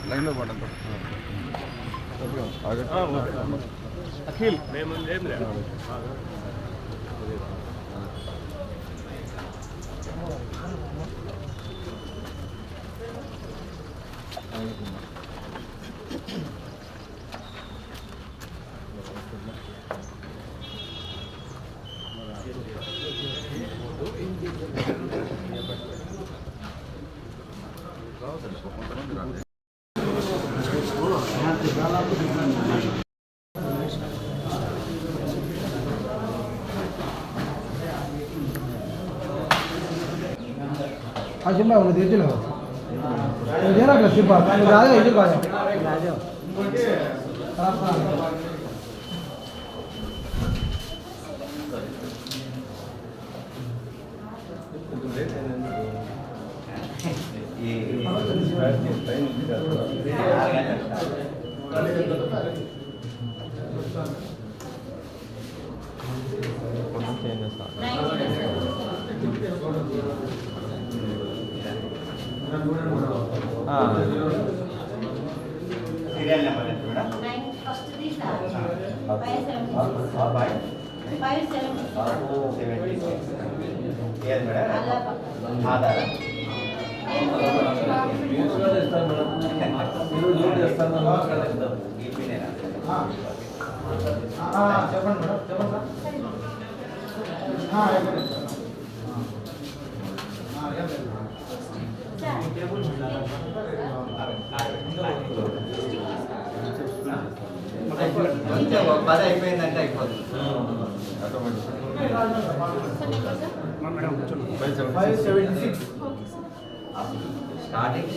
లైన్లో పడండి అఖిల్ మేము ఏం లేదు आज मैं उन्हें देते लगा ये ना क्लास बात राजा ये जो गाया राजा खराब सीरियल नंबर है madam 9 first this 576 yes madam Aadhaar పది అయిపోయిందంటే అయిపోతుంది 576 స్టార్టింగ్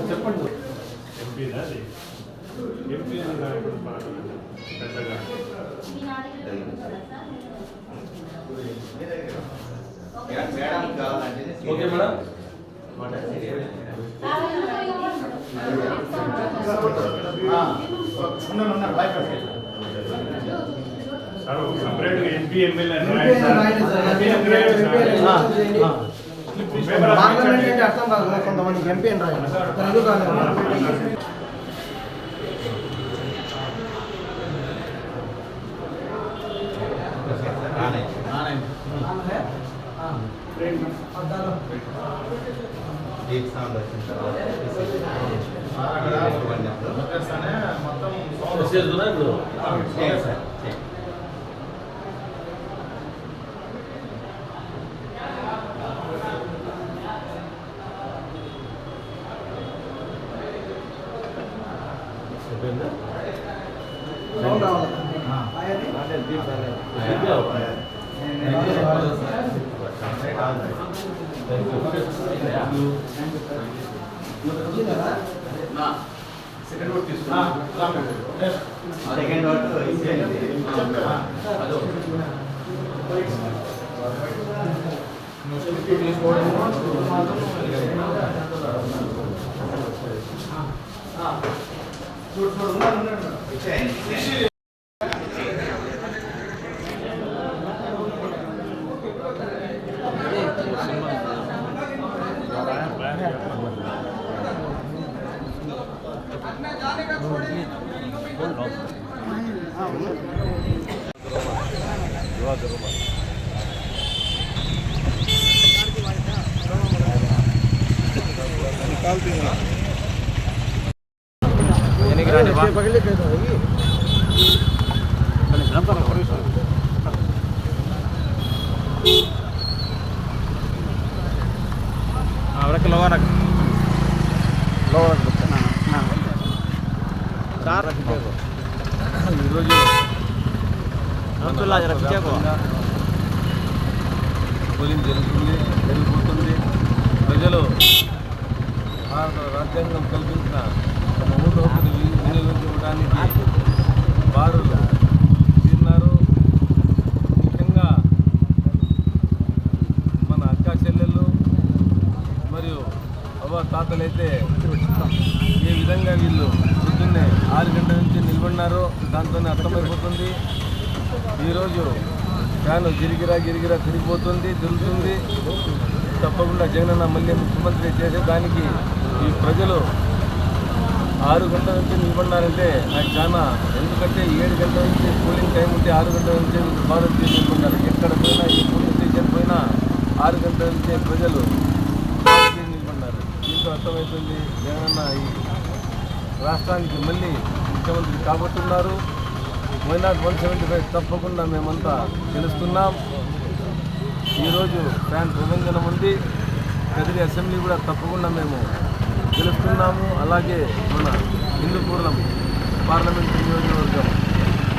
చెప్పండి ఎంపీ అని రాయడం పెద్దగా మేడం కావాలంటే ఓకే మేడం సపరేట్గా ఎంపీ ఎమ్మెల్యే పార్లమెంట్ అంటే అర్థం కాదు కొంతమంది ఎంపీ అని రాయాలి తెలుగు కాదు एक साउंड వచ్చిన తర్వాత మొత్తం మెసేజ్ ఉందా ఇప్పుడు సార్ సౌండ్ రావాలి సెకండ్ వర్డ్ తీసుకున్నా సెకండ్ వర్డ్ జరిగిపోతుంది. ప్రజలు భారత రాజ్యాంగం కల్పించిన మూడు హక్కులు వినియోగించుకోవడానికి బారులు తీరినారు. ముఖ్యంగా మన అక్క చెల్లెళ్ళు మరియు అవ్వ తాతలైతే ఏ విధంగా వీళ్ళు పొద్దున్నే 6 గంటల నుంచి నిలబడినారో దాంతోనే అర్థమైపోతుంది. ఈరోజు ఫ్యాను గిరిగిరా తిరుగుతుంది. తప్పకుండా జగనన్న మళ్ళీ ముఖ్యమంత్రి చేసేదానికి ఈ ప్రజలు 6 గంటల నుంచి నిలబడినారంటే నాకు చాలా, ఎందుకంటే 7 గంటల నుంచి పోలింగ్ టైం ఉంటే 6 గంటల నుంచి భారత్ నిలబడ్డారు. ఎక్కడ పోయినా ఏ పోలింగ్ స్టేషన్ పోయినా 6 గంటల నుంచే ప్రజలు నిలబడినారు. దీంతో అర్థమవుతుంది జగనన్న ఈ రాష్ట్రానికి మళ్ళీ ముఖ్యమంత్రి కాబోతున్నారు. వైనాట్ 175 తప్పకుండా మేమంతా గెలుస్తున్నాం. ఈరోజు ఫ్యాన్ ప్రభంజనం ఉంది. కదిరి అసెంబ్లీ కూడా తప్పకుండా మేము గెలుస్తున్నాము. అలాగే మన హిందూపురం పార్లమెంట్ నియోజకవర్గం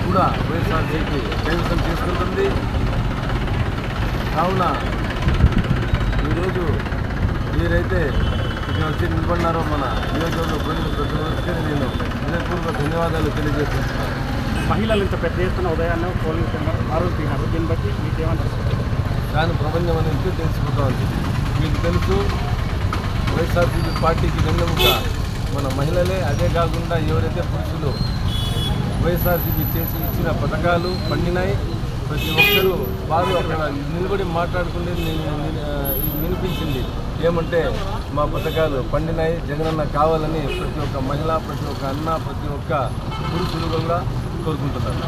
కూడా వైఎస్ఆర్సీపీ కైవసం చేసుకుంటుంది. కావున ఈరోజు మీరైతే ఇక్కడ వచ్చి నిలబడినారో మన నియోజకవర్గ ప్రజలు ప్రతి ఒక్కరికి నేను హృదయపూర్వక ధన్యవాదాలు తెలియజేస్తున్నాను. మహిళలు ఇంత పెద్ద ఎత్తున ఉదయాన్నే పోలింగ్ ఆరోగ్యన్నారు. దీన్ని బట్టి మీకేమంటారు? దాని ప్రపంచం అనేది తెలిసిపోతా ఉంది. మీకు తెలుసు వైఎస్ఆర్సీపీ పార్టీకి వెన్నెముక మన మహిళలే. అదే కాకుండా ఎవరైతే పురుషులు వైఎస్ఆర్సీపీ చేసి ఇచ్చిన పథకాలు పండినాయి. ప్రతి ఒక్కరూ వారు అక్కడ నిలబడి మాట్లాడుకుంటే వినిపించింది ఏమంటే మా పథకాలు పండినాయి, జగనన్న కావాలని ప్రతి ఒక్క మహిళ, ప్రతి ఒక్క అన్న, ప్రతి ఒక్క పురుషులు కూడా కోరుకుంటున్నారు.